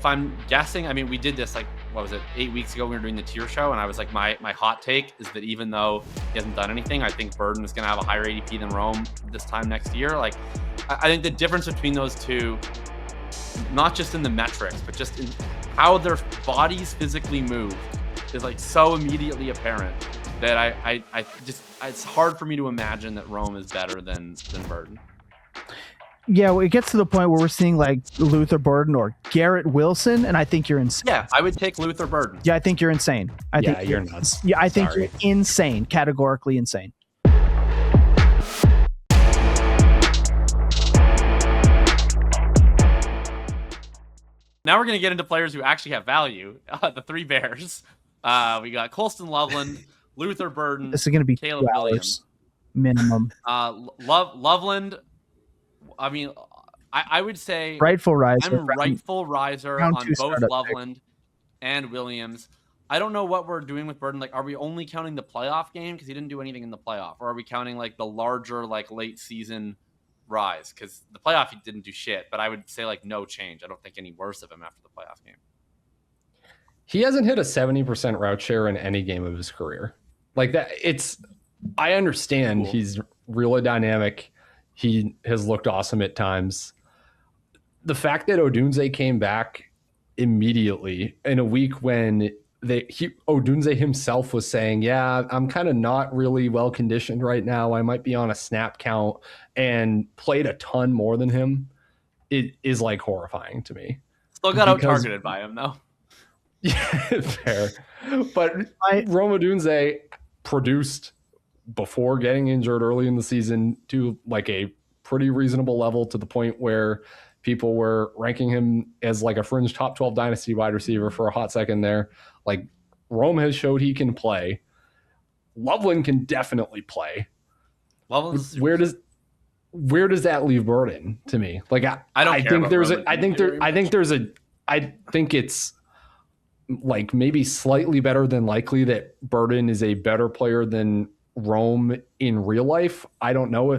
if I'm guessing, I mean, we did this like, what was it, 8 weeks ago, we were doing the tier show, and I was like, my hot take is that even though he hasn't done anything, I think Burden is going to have a higher ADP than Rome this time next year. Like, I think the difference between those two, not just in the metrics, but just in how their bodies physically move, is like so immediately apparent that I just, it's hard for me to imagine that Rome is better than Burden. Yeah, well, it gets to the point where we're seeing like Luther Burden or Garrett Wilson, and I think you're insane. Yeah, I would take Luther Burden. Yeah, I think you're insane. I think you're nuts. Yeah, I think you're insane, categorically insane. Now we're going to get into players who actually have value. The three bears. We got Colston, Loveland, Luther Burden. This is going to be Caleb 2 hours minimum. Loveland. I mean, I would say rightful riser. I'm rightful riser on both Loveland and Williams. I don't know what we're doing with Burden. Like, are we only counting the playoff game because he didn't do anything in the playoff, or are we counting like the larger like late season rise? Because the playoff he didn't do shit, but I would say like no change. I don't think any worse of him after the playoff game. He hasn't hit a 70% route share in any game of his career. Like that, I understand he's really dynamic. He has looked awesome at times. The fact that Odunze came back immediately in a week when Odunze himself was saying, yeah, I'm kind of not really well conditioned right now. I might be on a snap count, and played a ton more than him. It is like horrifying to me. Still got out targeted by him though. Yeah, fair. But Rome Odunze produced before getting injured early in the season to like a pretty reasonable level, to the point where people were ranking him as like a fringe top 12 dynasty wide receiver for a hot second there. Like, Rome has showed he can play. Loveland can definitely play. Where does that leave Burden to me? Like, I think it's like maybe slightly better than likely that Burden is a better player than Rome in real life. I don't know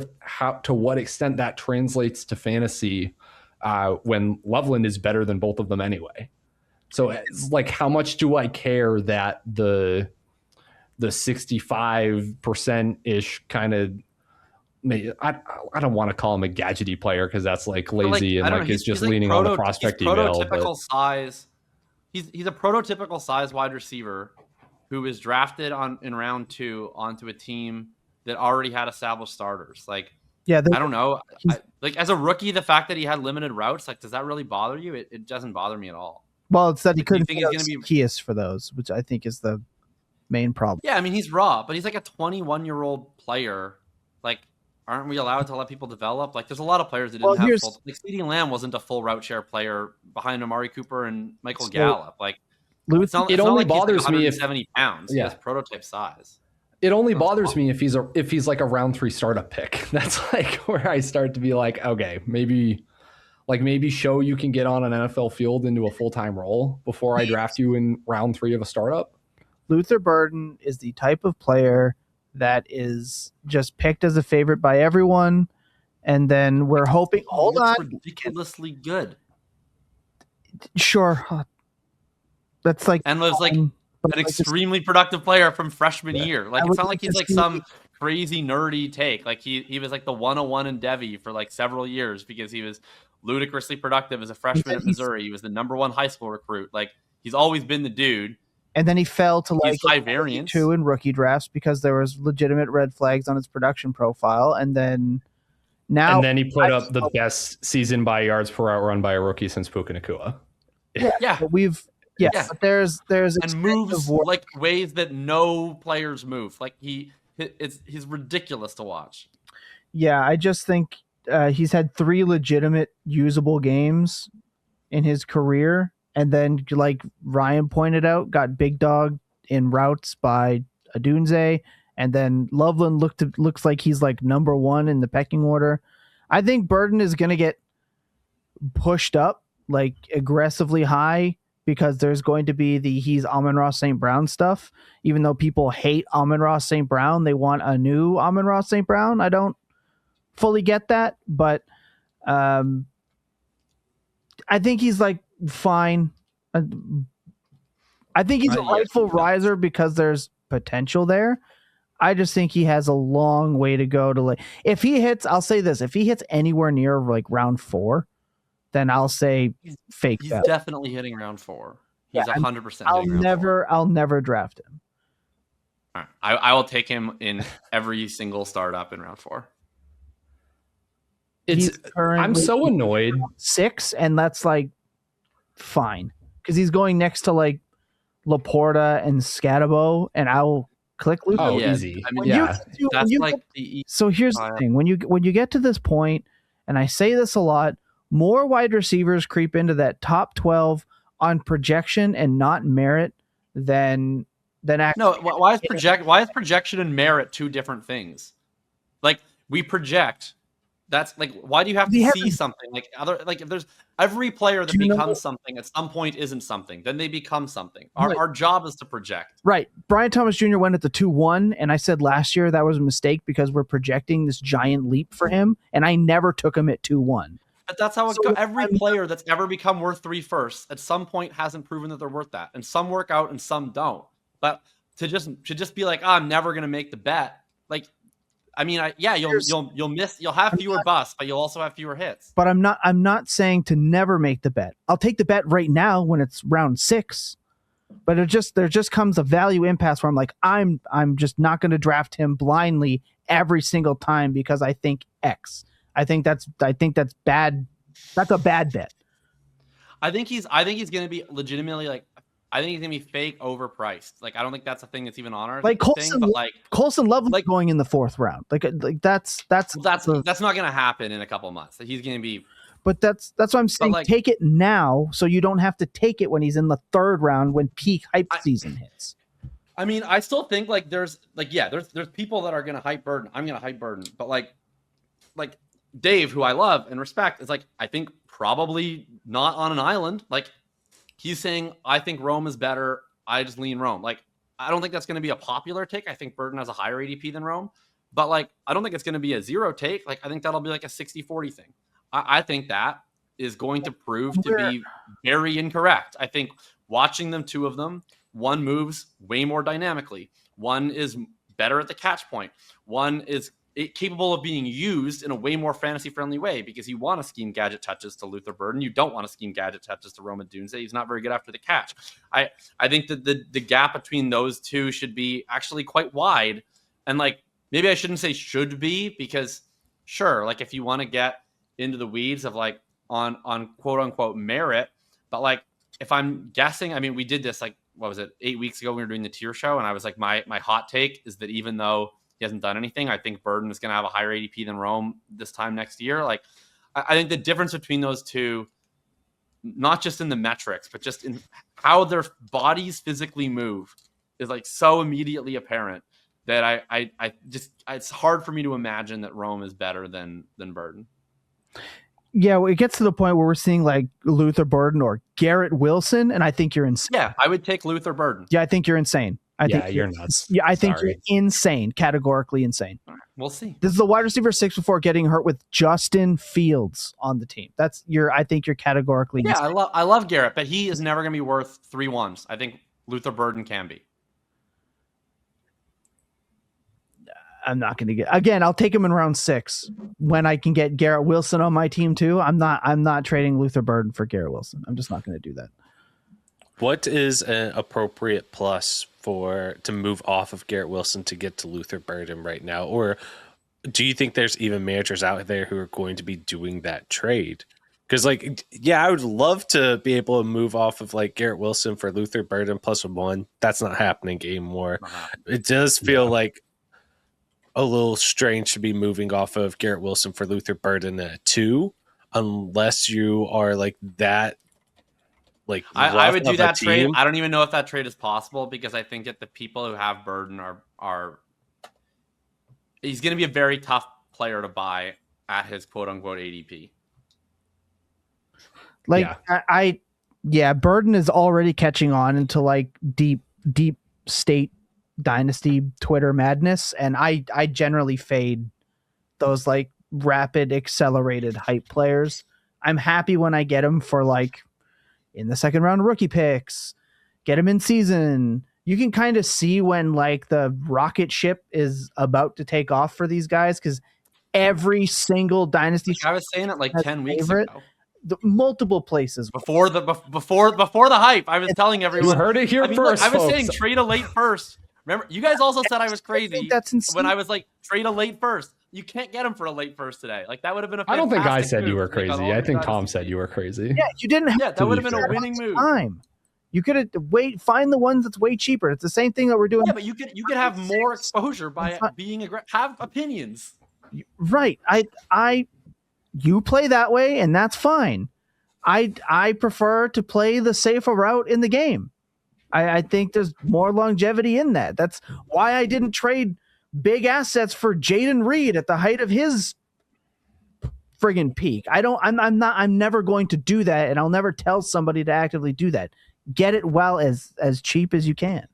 to what extent that translates to fantasy when Loveland is better than both of them anyway. So it's like, how much do I care that the 65% ish kind of, I don't want to call him a gadgety player because that's like lazy and like is just leaning on the prospect email. Prototypical size. He's a prototypical size wide receiver who was drafted in round 2 onto a team that already had established starters. Like, I don't know. Like, as a rookie, the fact that he had limited routes, like, does that really bother you? It doesn't bother me at all. Well, it's that he couldn't think he's going to be Heath for those, which I think is the main problem. Yeah, I mean, he's raw, but he's like a 21-year-old player. Like, aren't we allowed to let people develop? Like, there's a lot of players that didn't have full. Like, CeeDee Lamb wasn't a full route share player behind Amari Cooper and Michael Gallup. Like, it only bothers me if 70 pounds. Yeah, he has prototype size. It only bothers me if he's like a round 3 startup pick. That's like where I start to be like, okay, maybe show you can get on an NFL field into a full-time role before I draft you in round 3 of a startup. Luther Burden is the type of player that is just picked as a favorite by everyone, and then we're hoping. Hold on, ridiculously good. Sure, that's like, and was like an extremely productive player from freshman year. Like, it's not like he's like some crazy nerdy take. Like, he was like the 101 in Devi for like several years because he was ludicrously productive as a freshman at Missouri. He was the #1 high school recruit. Like, he's always been the dude. And then he fell to like high variance 2 in rookie drafts because there was legitimate red flags on his production profile. And then he put up the best season by yards per route run by a rookie since Puka Nacua. Yeah. But but there's and moves like ways that no players move. Like, he's ridiculous to watch. Yeah, I just think he's had 3 legitimate usable games in his career. And then, like Ryan pointed out, got big dog in routes by Odunze. And then Loveland looks like he's like #1 in the pecking order. I think Burden is going to get pushed up like aggressively high because there's going to be he's Amon-Ra St. Brown stuff. Even though people hate Amon-Ra St. Brown, they want a new Amon-Ra St. Brown. I don't fully get that, but I think he's like fine. I think he's a rightful riser because there's potential there. I just think he has a long way to go to like. If he hits, I'll say this: if he hits anywhere near like round 4, then I'll say fake. He's definitely hitting round 4. He's 100%. I'll never draft him. All right. I will take him in every single startup in round 4. I'm so annoyed. 6, and that's like fine because he's going next to like Laporta and Scatabo, and I'll click Lucas. Oh, easy. I mean, so here's the thing: when you get to this point, and I say this a lot, more wide receivers creep into that top 12 on projection and not merit than actually. No, why is projection and merit two different things? Like we project. That's like, why do you have to see something if there's every player that becomes something at some point isn't something, then they become something. Our job is to project. Right. Brian Thomas Jr. went at the 2-1, and I said last year that was a mistake because we're projecting this giant leap for him, and I never took him at 2-1. But that's how it goes. Every player that's ever become worth 3 firsts at some point hasn't proven that they're worth that, and some work out and some don't. But to just be like, oh, I'm never gonna make the bet, like. I mean, you'll have fewer busts, but you'll also have fewer hits. But I'm not saying to never make the bet. I'll take the bet right now when it's round 6. But there just comes a value impasse where I'm like, I'm just not going to draft him blindly every single time because I think X. I think that's bad. That's a bad bet. I think he's going to be legitimately like. I think he's gonna be fake overpriced. Like I don't think that's a thing that's even on our like thing. But like Colston Loveland going in the 4th round. Like that's not gonna happen in a couple of months. He's gonna be. But that's what I'm saying. Like, take it now, so you don't have to take it when he's in the 3rd round when peak hype season hits. I mean, I still think like there's people that are gonna hype Burden. I'm gonna hype Burden, but like Dave, who I love and respect, is like I think probably not on an island. Like. He's saying, I think Rome is better. I just lean Rome. Like, I don't think that's going to be a popular take. I think Burden has a higher ADP than Rome. But, like, I don't think it's going to be a 0 take. Like, I think that'll be like a 60-40 thing. I think that is going to prove to be very incorrect. I think watching them, 2 of them, one moves way more dynamically. One is better at the catch point. One is capable of being used in a way more fantasy-friendly way because you want to scheme gadget touches to Luther Burden. You don't want to scheme gadget touches to Rome Odunze. He's not very good after the catch. I think that the gap between those 2 should be actually quite wide. And, like, maybe I shouldn't say should be because, sure, like, if you want to get into the weeds of, like, on quote-unquote merit, but, like, if I'm guessing, I mean, we did this, like, what was it, 8 weeks ago when we were doing the tier show, and I was like, my hot take is that even though he hasn't done anything, I think Burden is going to have a higher ADP than Rome this time next year. Like, I think the difference between those 2, not just in the metrics, but just in how their bodies physically move, is like so immediately apparent that I just it's hard for me to imagine that Rome is better than Burden. Yeah, well, it gets to the point where we're seeing like Luther Burden or Garrett Wilson, and I think you're insane. Yeah, I would take Luther Burden. Yeah, I think you're insane. I think you're nuts. Yeah, I think you're insane, categorically insane. All right, we'll see. This is the wide receiver 6 before getting hurt with Justin Fields on the team. I think you're categorically insane. I love Garrett, but he is never going to be worth 3 1s. I think Luther Burden can be. I'm not going to get again. I'll take him in round 6 when I can get Garrett Wilson on my team too. I'm not trading Luther Burden for Garrett Wilson. I'm just not going to do that. What is an appropriate plus to move off of Garrett Wilson to get to Luther Burden right now? Or do you think there's even managers out there who are going to be doing that trade? Because, like, yeah, I would love to be able to move off of like Garrett Wilson for Luther Burden +1. That's not happening anymore. It does feel like a little strange to be moving off of Garrett Wilson for Luther Burden at 2, unless you are like that. Like I would do that trade. I don't even know if that trade is possible because I think that the people who have Burden are he's going to be a very tough player to buy at his quote unquote ADP. Like Burden is already catching on into like deep state dynasty Twitter madness, and I generally fade those like rapid accelerated hype players. I'm happy when I get them for like in the second round rookie picks, get him in season. You can kind of see when like the rocket ship is about to take off for these guys, because every single dynasty I was saying it like has 10 a weeks favorite. ago. Multiple places. Before the hype, I was telling everyone. You heard it here first, I was folks. saying trade a late first. Remember, you guys also said I was crazy That's insane. when I was like trade a late first. You can't get him for a late first today. Like that would have been a. I don't think I fantastic said you move were to make on crazy. all I the think dynasty Tom said teams. you were crazy. Yeah, you didn't have Yeah, to that would have be been fair. a winning move. time. You could have find the ones that's way cheaper. It's the same thing that we're doing. Yeah, but you could have more exposure by being aggressive. Have opinions. Right. You play that way, and that's fine. I prefer to play the safer route in the game. I think there's more longevity in that. That's why I didn't trade big assets for Jaden Reed at the height of his friggin' peak. I'm never going to do that, and I'll never tell somebody to actively do that. Get it well as cheap as you can.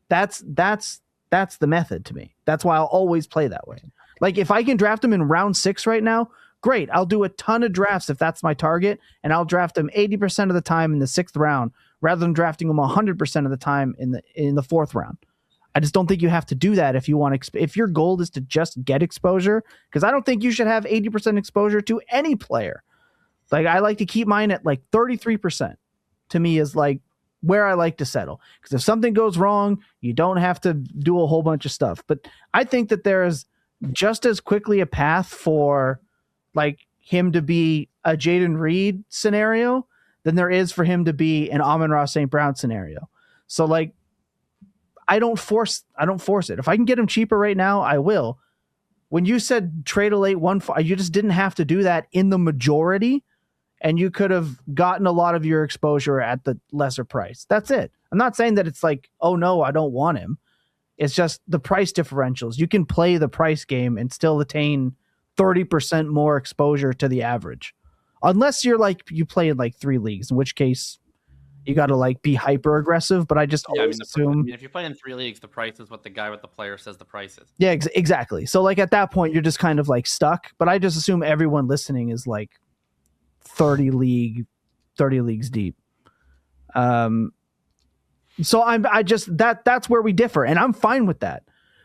That's the method to me. That's why I'll always play that way. Like if I can draft him in round 6 right now, great. I'll do a ton of drafts if that's my target, and I'll draft him 80% of the time in the 6th round rather than drafting him 100% of the time in the 4th round. I just don't think you have to do that if you want if your goal is to just get exposure, because I don't think you should have 80% exposure to any player. Like I like to keep mine at like 33%. To me is like where I like to settle, because if something goes wrong, you don't have to do a whole bunch of stuff. But I think that there is just as quickly a path for like him to be a Jaden Reed scenario than there is for him to be an Amon-Ra St. Brown scenario. So like, I don't force it. If I can get him cheaper right now, I will. When you said trade a late one, you just didn't have to do that in the majority, and you could have gotten a lot of your exposure at the lesser price. That's it. I'm not saying that it's like, oh no, I don't want him. It's just the price differentials. You can play the price game and still attain 30% more exposure to the average. Unless you're like, you play in like 3 leagues, in which case you got to like be hyper aggressive. But I just always assume if you're playing in 3 leagues, the price is what the guy with the player says the price is. Yeah, exactly. So like at that point, you're just kind of like stuck. But I just assume everyone listening is like 30 leagues deep. So that's where we differ, and I'm fine with that.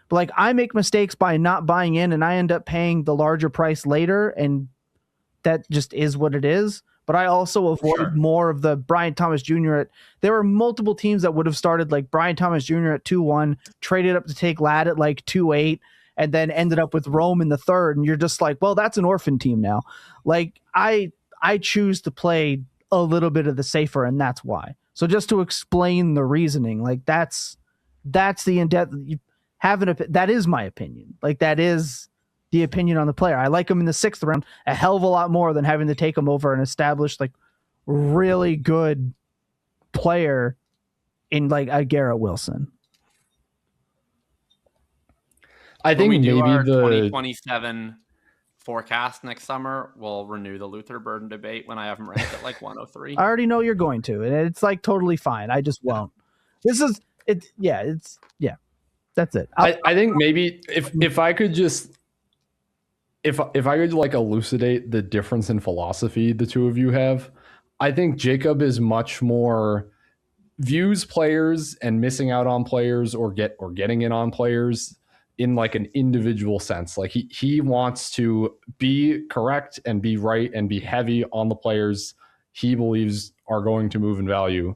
But like I make mistakes by not buying in, and I end up paying the larger price later, and that just is what it is. But I also avoided more of the Brian Thomas Jr. There were multiple teams that would have started like Brian Thomas Jr. at 2-1, traded up to take Ladd at like 2-8, and then ended up with Rome in the 3rd. And you're just like, well, that's an orphan team now. Like I choose to play a little bit of the safer, and that's why. So just to explain the reasoning, like that's the in-depth. That is my opinion. Like that is the opinion on the player. I like him in the 6th round a hell of a lot more than having to take him over an established, like really good player in like a Garrett Wilson. I think when we do maybe our the 2027 forecast next summer, we'll renew the Luther Burden debate when I have him ranked at like 103. I already know you're going to, and it's like totally fine. I just won't. This is it. Yeah, that's it. I think maybe if I could just if I could like elucidate the difference in philosophy the two of you have, I think Jakob is much more views players and missing out on players or getting in on players in like an individual sense. Like he wants to be correct and be right and be heavy on the players he believes are going to move in value.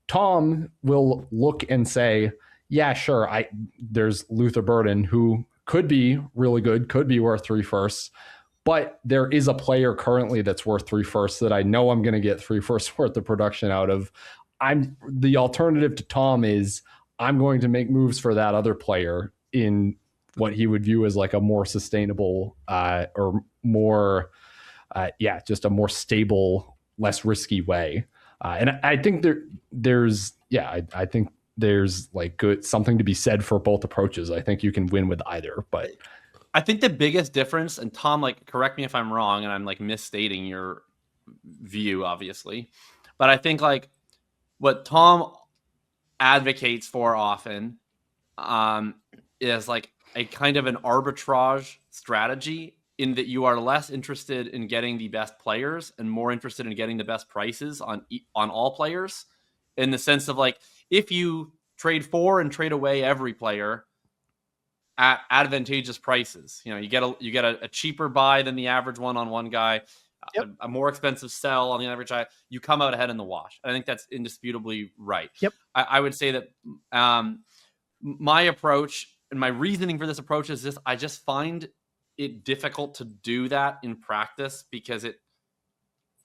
Tom will look and say, yeah, sure, there's Luther Burden who could be really good, could be worth 3 firsts, but there is a player currently that's worth 3 firsts that I know I'm going to get 3 firsts worth of production out of. The alternative to Tom is I'm going to make moves for that other player in what he would view as like a more sustainable or more, just a more stable, less risky way. And I think I think there's like something to be said for both approaches. I think you can win with either, but I think the biggest difference, and Tom, like, correct me if I'm wrong, and I'm like misstating your view, obviously, but I think like what Tom advocates for often is like a kind of an arbitrage strategy in that you are less interested in getting the best players and more interested in getting the best prices on all players, in the sense of like, if you trade for and trade away every player at advantageous prices, you know, you get a cheaper buy than the average one guy, Yep. a more expensive sell on the average guy, you come out ahead in the wash. I think that's indisputably right. Yep. I would say that my approach and my reasoning for this approach is this: I just find it difficult to do that in practice because it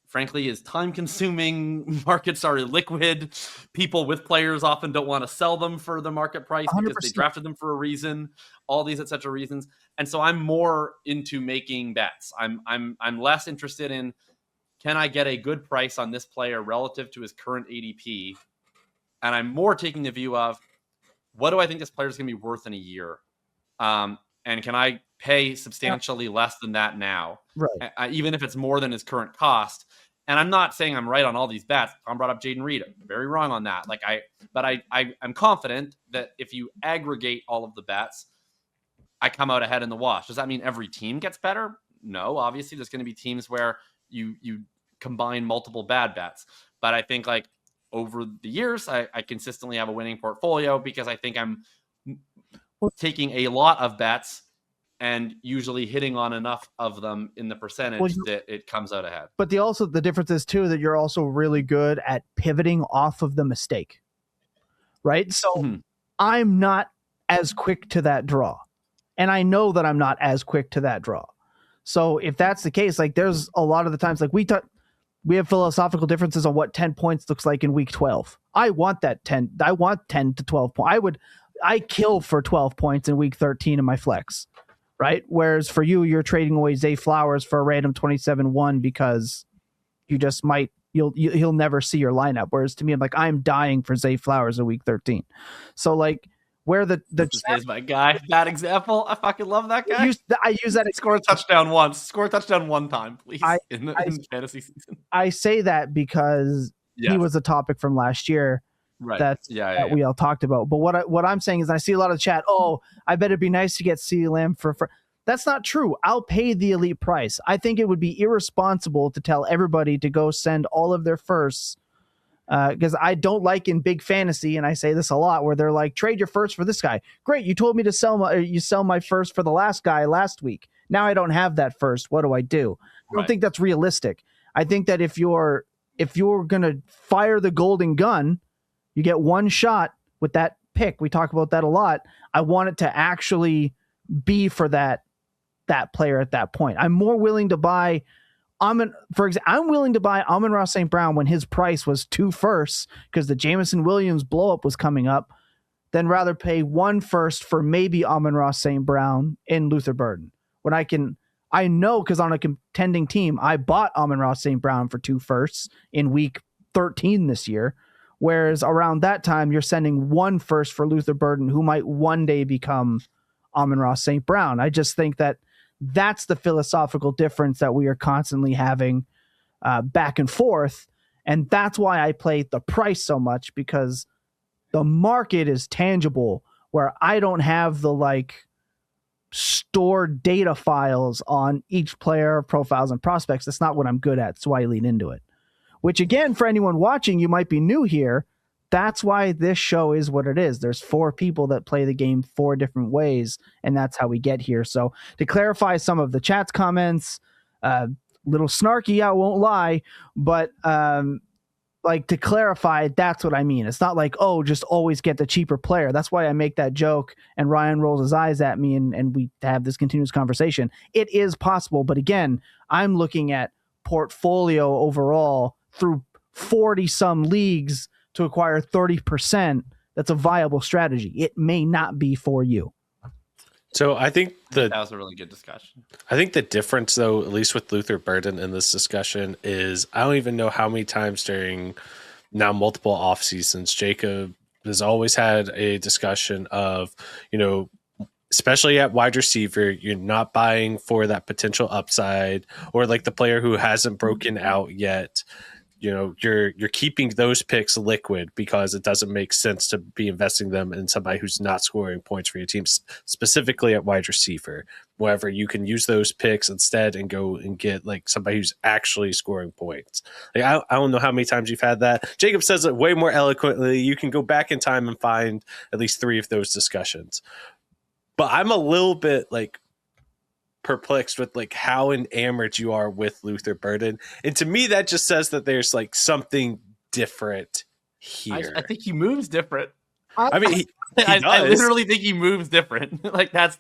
frankly is time consuming. Markets are illiquid. People with players often don't want to sell them for the market price 100%. because they drafted them for a reason, all these etc. reasons. And so I'm more into making bets. I'm less interested in, can I get a good price on this player relative to his current ADP? And I'm more taking the view of, what do I think this player is going to be worth in a year? And can I pay substantially less than that now? Right. Even if it's more than his current cost. And I'm not saying I'm right on all these bets. Tom brought up Jaden Reed. Very wrong on that. I'm confident that if you aggregate all of the bets, I come out ahead in the wash. Does that mean every team gets better? No, obviously there's going to be teams where you combine multiple bad bets. But I think like over the years, I consistently have a winning portfolio because I think I'm taking a lot of bets and usually hitting on enough of them in the percentage that it comes out ahead. But the difference is too that you're also really good at pivoting off of the mistake, right? So I'm not as quick to that draw, and I know that I'm not as quick to that draw. So if that's the case, like there's a lot of the times like we have philosophical differences on what 10 points looks like in week 12. I want 10 to 12 points. I kill for 12 points in week 13 in my flex, right? Whereas for you, you're trading away Zay Flowers for a random 27-1 because you just he'll never see your lineup. Whereas to me, I'm like, I'm dying for Zay Flowers in week 13. So like where the is my guy, that example, I fucking love that guy. I use that. Score a touchdown once. Score a touchdown one time, please, in fantasy season. I say that because he was a topic from last year. Right. That we all talked about. But what I'm saying is I see a lot of chat, I bet it'd be nice to get CeeDee Lamb for that's not true. I'll pay the elite price. I think it would be irresponsible to tell everybody to go send all of their firsts, because I don't like in big fantasy, and I say this a lot, where they're like, trade your first for this guy. Great, you told me to sell my first for the last guy last week. Now I don't have that first. What do? I don't think that's realistic. I think that if you're gonna fire the golden gun, you get one shot with that pick. We talk about that a lot. I want it to actually be for that player at that point. I'm more willing to buy I'm willing to buy Amon-Ra St. Brown when his price was 2 firsts because the Jameson Williams blow up was coming up, than rather pay 1 first for maybe Amon-Ra St. Brown in Luther Burden. When I know because on a contending team, I bought Amon-Ra St. Brown for 2 firsts in week 13 this year. Whereas around that time, you're sending 1 first for Luther Burden, who might one day become Amon-Ra St. Brown. I just think that that's the philosophical difference that we are constantly having back and forth. And that's why I play the price so much, because the market is tangible, where I don't have the stored data files on each player, profiles, and prospects. That's not what I'm good at. So I lean into it. Which, again, for anyone watching, you might be new here. That's why this show is what it is. There's 4 people that play the game 4 different ways, and that's how we get here. So to clarify some of the chat's comments, little snarky, I won't lie, but to clarify, that's what I mean. It's not like, just always get the cheaper player. That's why I make that joke, and Ryan rolls his eyes at me, and we have this continuous conversation. It is possible, but again, I'm looking at portfolio overall through 40-some leagues to acquire 30%. That's a viable strategy. It may not be for you. So I think that was a really good discussion. I think the difference, though, at least with Luther Burden in this discussion, is I don't even know how many times during now multiple off seasons Jacob has always had a discussion of, especially at wide receiver, you're not buying for that potential upside or like the player who hasn't broken out yet. you're keeping those picks liquid because it doesn't make sense to be investing them in somebody who's not scoring points for your team, specifically at wide receiver. Wherever you can use those picks instead and go and get like somebody who's actually scoring points. Like I don't know how many times you've had that. Jacob says it way more eloquently. You can go back in time and find at least 3 of those discussions. But I'm a little bit like perplexed with like how enamored you are with Luther Burden, and to me that just says that there's like something different here. I think he moves different. I mean, I literally think he moves different. Like that's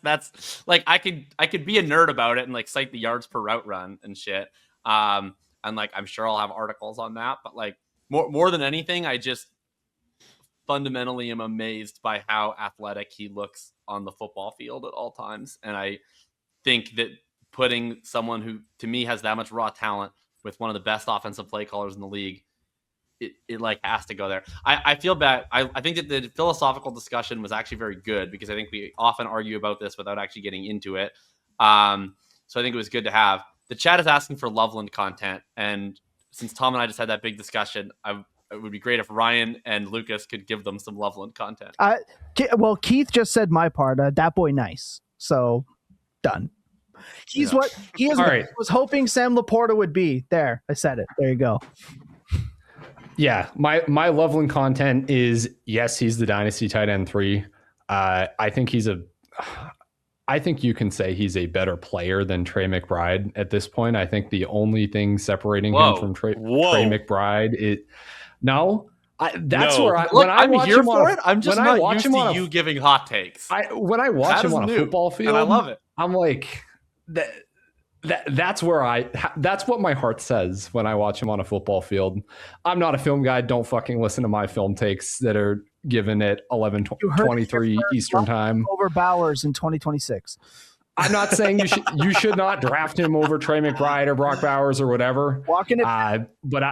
like I could be a nerd about it and like cite the yards per route run and shit. And like I'm sure I'll have articles on that, but like more than anything, I just fundamentally am amazed by how athletic he looks on the football field at all times, and I think that putting someone who to me has that much raw talent with one of the best offensive play callers in the league, it like has to go there. I feel bad. I think that the philosophical discussion was actually very good because I think we often argue about this without actually getting into it. So I think it was good to have. The chat is asking for Loveland content, and since Tom and I just had that big discussion, it would be great if Ryan and Lucas could give them some Loveland content. Well, Keith just said my part. That boy nice. So done. He's what he is. Right. Was hoping Sam Laporta would be. There, I said it. There you go. Yeah, my Loveland content is yes, he's the dynasty tight end 3. I think you can say he's a better player than Trey McBride at this point. I think the only thing separating him from Trey McBride is where I when I'm watch here him for it. I'm just not used to you giving hot takes. When I watch him on a football field, and I love it. I'm like that's what my heart says when I watch him on a football field. I'm not a film guy. Don't fucking listen to my film takes that are given at 11:23 Eastern time over Bowers in 2026. I'm not saying you should not draft him over Trey McBride or Brock Bowers or whatever. But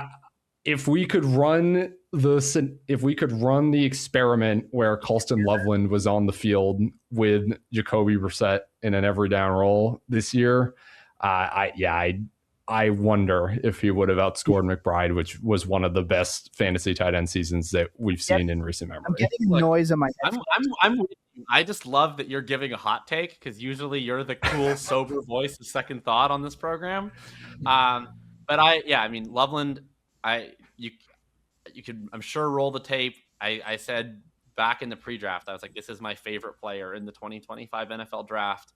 if we could run the experiment where Colston Loveland was on the field with Jacoby Brissett in an every down role this year, I wonder if he would have outscored McBride, which was one of the best fantasy tight end seasons that we've seen in recent memory. I'm getting noise in my head. I'm with you. I just love that you're giving a hot take because usually you're the cool, sober voice of second thought on this program. But I mean, Loveland, you could, I'm sure, roll the tape. I said back in the pre-draft, I was like, this is my favorite player in the 2025 NFL draft.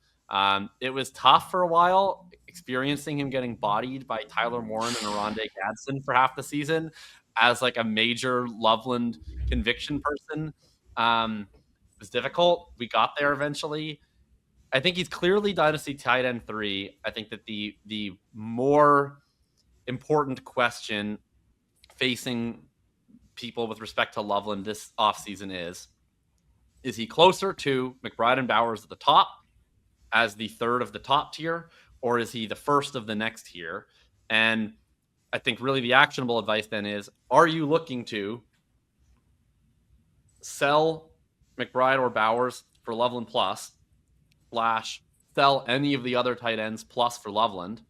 It was tough for a while, experiencing him getting bodied by Tyler Warren and Arondé Gadsden for half the season as like a major Loveland conviction person. It was difficult. We got there eventually. I think he's clearly dynasty tight end 3. I think that the more important question facing people with respect to Loveland this offseason is he closer to McBride and Bowers at the top as the third of the top tier, or is he the first of the next tier? And I think really the actionable advice then is, are you looking to sell McBride or Bowers for Loveland plus / sell any of the other tight ends plus for Loveland?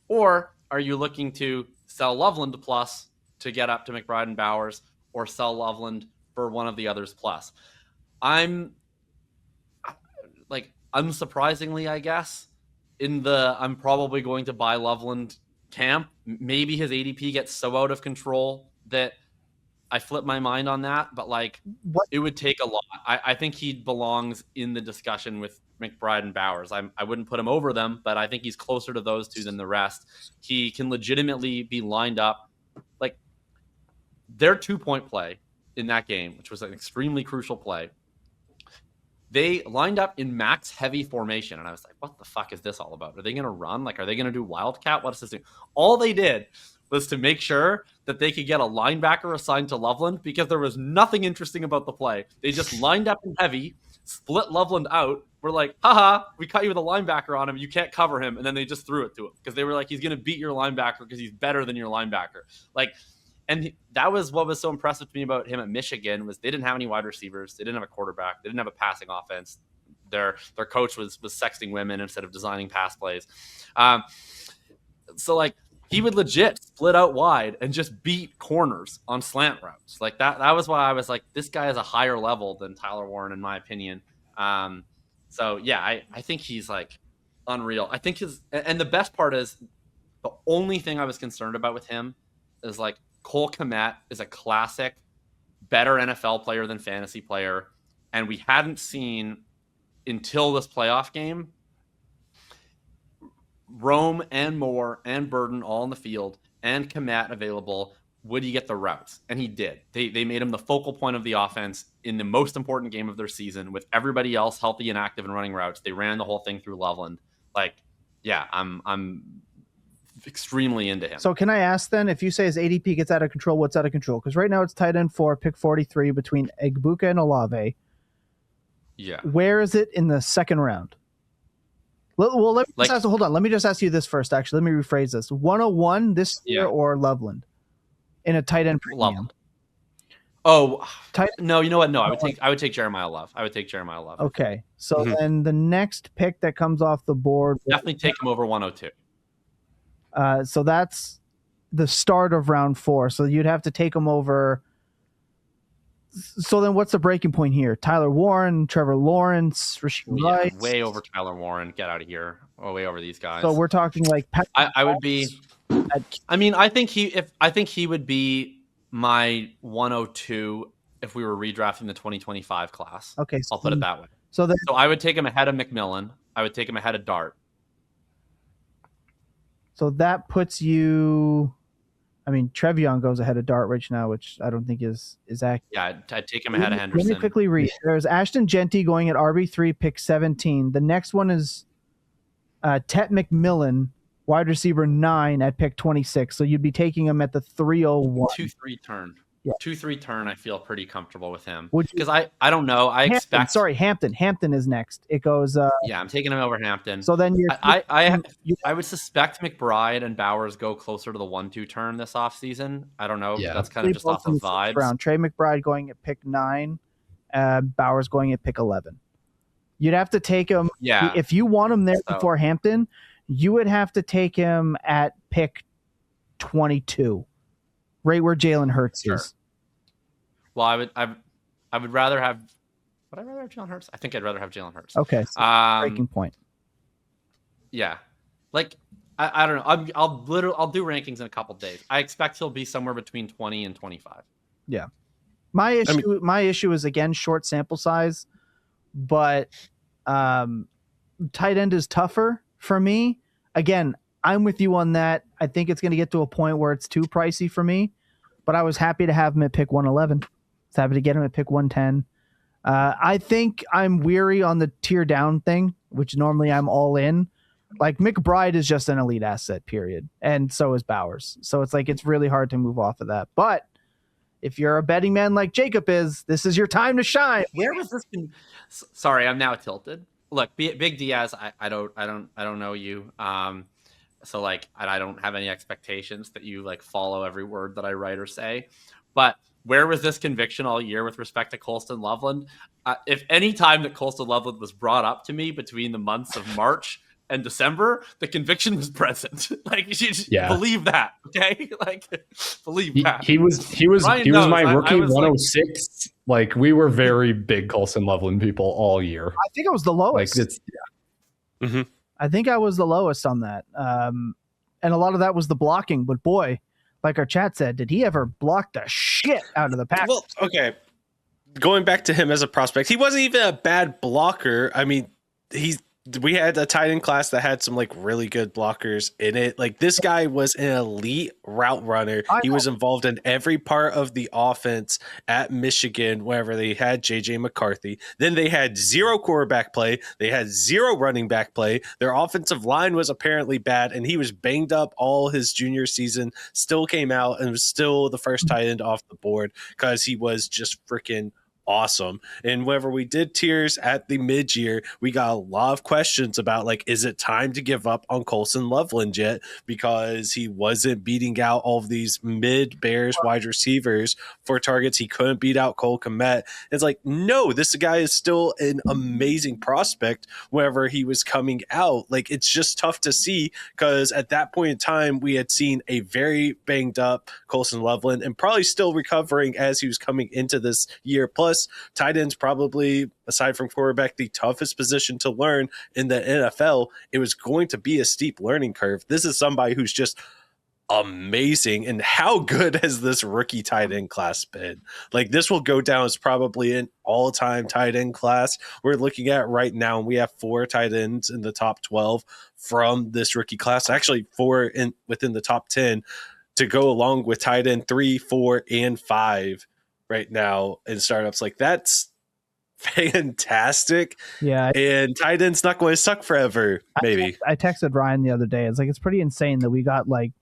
Or are you looking to sell Loveland plus to get up to McBride and Bowers, or sell Loveland for one of the others plus? I'm like, unsurprisingly, I guess, I'm probably going to buy Loveland camp. Maybe his ADP gets so out of control that I flip my mind on that, but like it would take a lot. I think he belongs in the discussion with McBride and Bowers. I wouldn't put him over them, but I think he's closer to those two than the rest. He can legitimately be lined up. Like their 2-point play in that game, which was an extremely crucial play, they lined up in max heavy formation. And I was like, what the fuck is this all about? Are they going to run? Like, are they going to do Wildcat? What is this doing? All they did was to make sure that they could get a linebacker assigned to Loveland because there was nothing interesting about the play. They just lined up in heavy, split Loveland out. We're like, haha, we caught you with a linebacker on him. You can't cover him. And then they just threw it to him because they were like, he's going to beat your linebacker because he's better than your linebacker. Like, and that was what was so impressive to me about him at Michigan was they didn't have any wide receivers. They didn't have a quarterback. They didn't have a passing offense. Their coach was sexting women instead of designing pass plays. So like he would legit split out wide and just beat corners on slant routes. Like that was why I was like, this guy is a higher level than Tyler Warren, in my opinion. So yeah, I think he's like unreal. I think and the best part is the only thing I was concerned about with him is like Cole Kmet is a classic, better NFL player than fantasy player. And we hadn't seen until this playoff game Rome and Moore and Burden all in the field and Kmet available. Would he get the routes? And he did. They made him the focal point of the offense in the most important game of their season with everybody else healthy and active and running routes. They ran the whole thing through Loveland. Like, yeah, I'm extremely into him. So can I ask then, if you say his ADP gets out of control, what's out of control? Because right now it's tight end 4, pick 43 between Egbuka and Olave. Yeah. Where is it in the second round? Well, let me just ask you this first, actually. Let me rephrase this. 101 this year or Loveland in a tight end premium? Loveland. Oh, no, you know what? No, I would take Jeremiah Love. I would take Jeremiah Love. Okay. So then the next pick that comes off the board. Definitely take him over 102. So that's the start of round 4. So you'd have to take him over. So then what's the breaking point here? Tyler Warren, Trevor Lawrence, Rashid Rice. Way over Tyler Warren. Get out of here. Oh, way over these guys. So we're talking like I would be. I mean, I think he would be my 102 if we were redrafting the 2025 class. Okay, I'll put it that way. So I would take him ahead of McMillan. I would take him ahead of Dart. So that puts you. I mean, Trevion goes ahead of Dart right now, which I don't think is accurate. Yeah, I'd take him ahead of Henderson. Let me quickly read. There's Ashton Genty going at RB3, pick 17. The next one is Tet McMillan, wide receiver 9 at pick 26. So you'd be taking him at the 301. 2-3 turn. Yeah. 2-3 turn. I feel pretty comfortable with him Would you- because I don't know. I expect. Sorry, Hampton. Hampton is next. It goes. Yeah, I'm taking him over Hampton. So then I would suspect McBride and Bowers go closer to the 1-2 turn this offseason. I don't know. Yeah. That's kind of just off of vibes. Round. Trey McBride going at pick 9. Bowers going at pick 11. You'd have to take him. Yeah. If you want him there before Hampton, you would have to take him at pick 22, right where Jalen Hurts is. Well, I would rather have. Would I rather have Jalen Hurts? I think I'd rather have Jalen Hurts. Okay. So breaking point. Yeah, like I don't know. I'll do rankings in a couple days. I expect he'll be somewhere between 20 and 25. Yeah. My issue is again short sample size, but tight end is tougher for me. Again, I'm with you on that. I think it's going to get to a point where it's too pricey for me, but I was happy to have him at pick 111. I was happy to get him at pick 110. I think I'm weary on the tier down thing, which normally I'm all in. Like McBride is just an elite asset, period. And so is Bowers. So it's like, it's really hard to move off of that. But if you're a betting man like Jacob is, this is your time to shine. Where was this? Sorry, I'm now tilted. Look, Big Diaz, I don't know you. So like, I don't have any expectations that you like follow every word that I write or say. But where was this conviction all year with respect to Colston Loveland? If any time that Colston Loveland was brought up to me between the months of March and December, the conviction was present. Like, you believe that, okay? Like, believe that. He was my rookie 106. Like, we were very big Colston Loveland people all year. I think I was the lowest. I think I was the lowest on that. And a lot of that was the blocking. But boy, like our chat said, did he ever block the shit out of the pack? Well, okay. Going back to him as a prospect, he wasn't even a bad blocker. I mean, we had a tight end class that had some like really good blockers in it. Like, this guy was an elite route runner. He was involved in every part of the offense at Michigan, wherever they had JJ McCarthy. Then they had 0 quarterback play. They had 0 running back play. Their offensive line was apparently bad, and he was banged up all his junior season, still came out and was still the first tight end off the board because he was just freaking awesome. And whenever we did tiers at the mid-year, we got a lot of questions about, like, is it time to give up on Colston Loveland yet? Because he wasn't beating out all of these mid-Bears wide receivers for targets. He couldn't beat out Cole Kmet. It's like, no, this guy is still an amazing prospect whenever he was coming out. Like, it's just tough to see, because at that point in time, we had seen a very banged up Colston Loveland and probably still recovering as he was coming into this year. Plus, tight end's probably, aside from quarterback, the toughest position to learn in the NFL. It was going to be a steep learning curve. This is somebody who's just amazing. And how good has this rookie tight end class been? Like, this will go down as probably an all-time tight end class we're looking at right now. And we have 4 tight ends in the top 12 from this rookie class. Actually, 4 within the top 10 to go along with tight end 3, 4, and 5 right now in startups. Like, that's fantastic. Yeah. And tight end's not going to suck forever, maybe. I texted Ryan the other day. It's like, it's pretty insane that we got like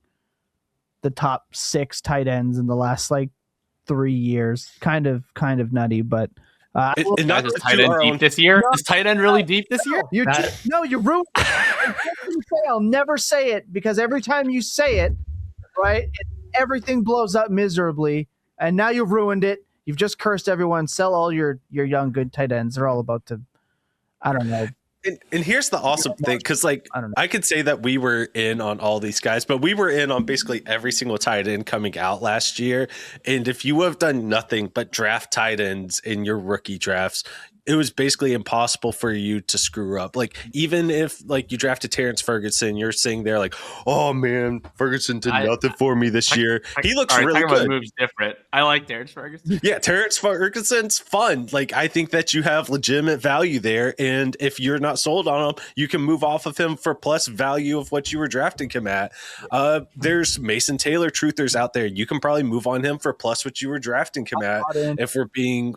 the top 6 tight ends in the last like 3 years. Kind of nutty, but and not just tight end deep this year. Is tight end really deep this year? You ruined it. I'll never say it, because every time you say it, right, everything blows up miserably, and now you've ruined it. You've just cursed everyone. Sell all your young good tight ends. They're all about to, I don't know. And here's the awesome thing, because like I could say that we were in on all these guys, but we were in on basically every single tight end coming out last year. And if you have done nothing but draft tight ends in your rookie drafts, it was basically impossible for you to screw up. Like, even if like you drafted Terrence Ferguson, you're sitting there like, oh man, Ferguson did nothing for me this year. He looks really good. About moves different. I like Terrence Ferguson. Yeah, Terrence Ferguson's fun. Like, I think that you have legitimate value there, and if you're not sold on him, you can move off of him for plus value of what you were drafting him at. There's Mason Taylor truthers out there. You can probably move on him for plus what you were drafting him at. If we're being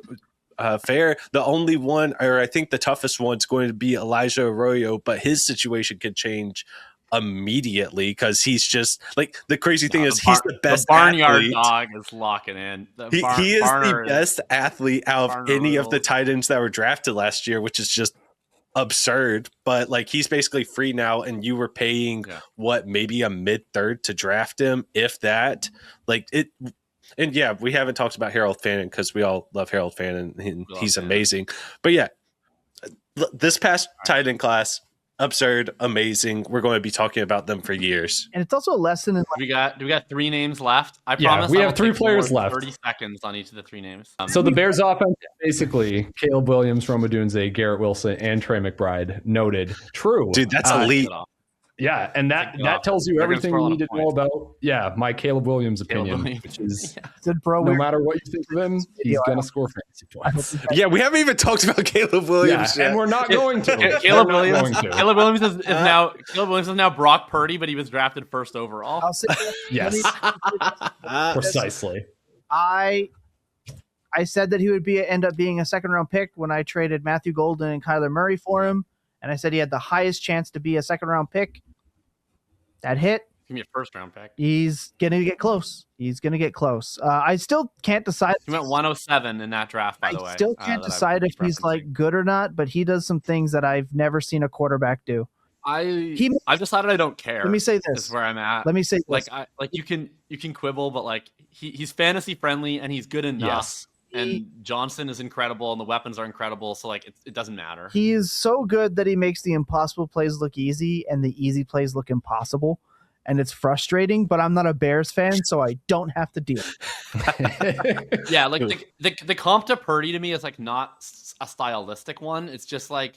fair, the only one, or I think the toughest one, is going to be Elijah Arroyo, but his situation could change immediately, because he's just like, the crazy thing is he's the best. The barnyard athlete. dog is locking in. He is the best athlete out of any of the tight ends that were drafted last year, which is just absurd. But like, he's basically free now, and you were paying maybe a mid-third to draft him, if that. Like it. And yeah, we haven't talked about Harold Fannin, because we all love Harold Fannin, and he's amazing. But yeah, this past tight end class, absurd, amazing. We're going to be talking about them for years. And it's also a lesson in. Do we got 3 names left? I promise. We have 3 players left. 30 seconds on each of the 3 names. So the Bears offense is basically Caleb Williams, Rome Odunze, Garrett Wilson, and Trey McBride. Noted. True. Dude, that's elite. Yeah, and that tells you everything you need to know about my Caleb Williams opinion, which is no matter what you think of him, he's going to score fantasy points. Yeah, we haven't even talked about Caleb Williams yet. And we're not going to. Caleb Williams is now Brock Purdy, but he was drafted first overall. I'll say yes. Precisely. I said that he would end up being a second-round pick when I traded Matthew Golden and Kyler Murray for him, and I said he had the highest chance to be a second-round pick. That hit. Give me a first-round pick. He's going to get close. I still can't decide. He went 107 in that draft, by the way. I still can't decide if he's like good or not, but he does some things that I've never seen a quarterback do. I've decided I don't care. Let me say this. Is where I'm at. Let me say this. Like you can quibble, but like he's fantasy friendly and he's good enough. Yes. And Johnson is incredible, and the weapons are incredible. So like it doesn't matter. He is so good that he makes the impossible plays look easy and the easy plays look impossible, and it's frustrating. But I'm not a Bears fan, so I don't have to deal. Yeah, like the comp to Purdy to me is like not a stylistic one. It's just like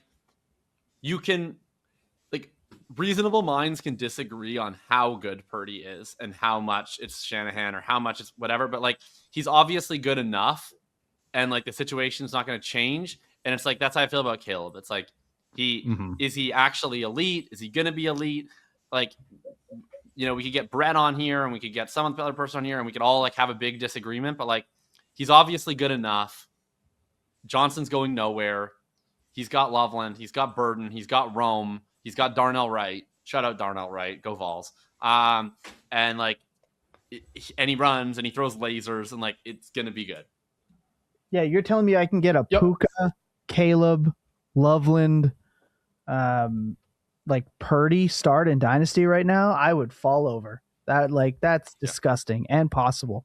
you can reasonable minds can disagree on how good Purdy is and how much it's Shanahan or how much it's whatever, but like he's obviously good enough. And like the situation's not going to change. And it's like, that's how I feel about Caleb. It's like, is he actually elite? Is he going to be elite? Like, we could get Brett on here and we could get some other person on here and we could all like have a big disagreement, but like, he's obviously good enough. Johnson's going nowhere. He's got Loveland. He's got Burden. He's got Rome. He's got Darnell Wright. Shout out Darnell Wright. Go Vols. And he runs and he throws lasers and like, it's going to be good. Yeah, you're telling me I can get a Yep. Puka, Caleb, Loveland, like Purdy start in Dynasty right now? I would fall over. That's disgusting and possible.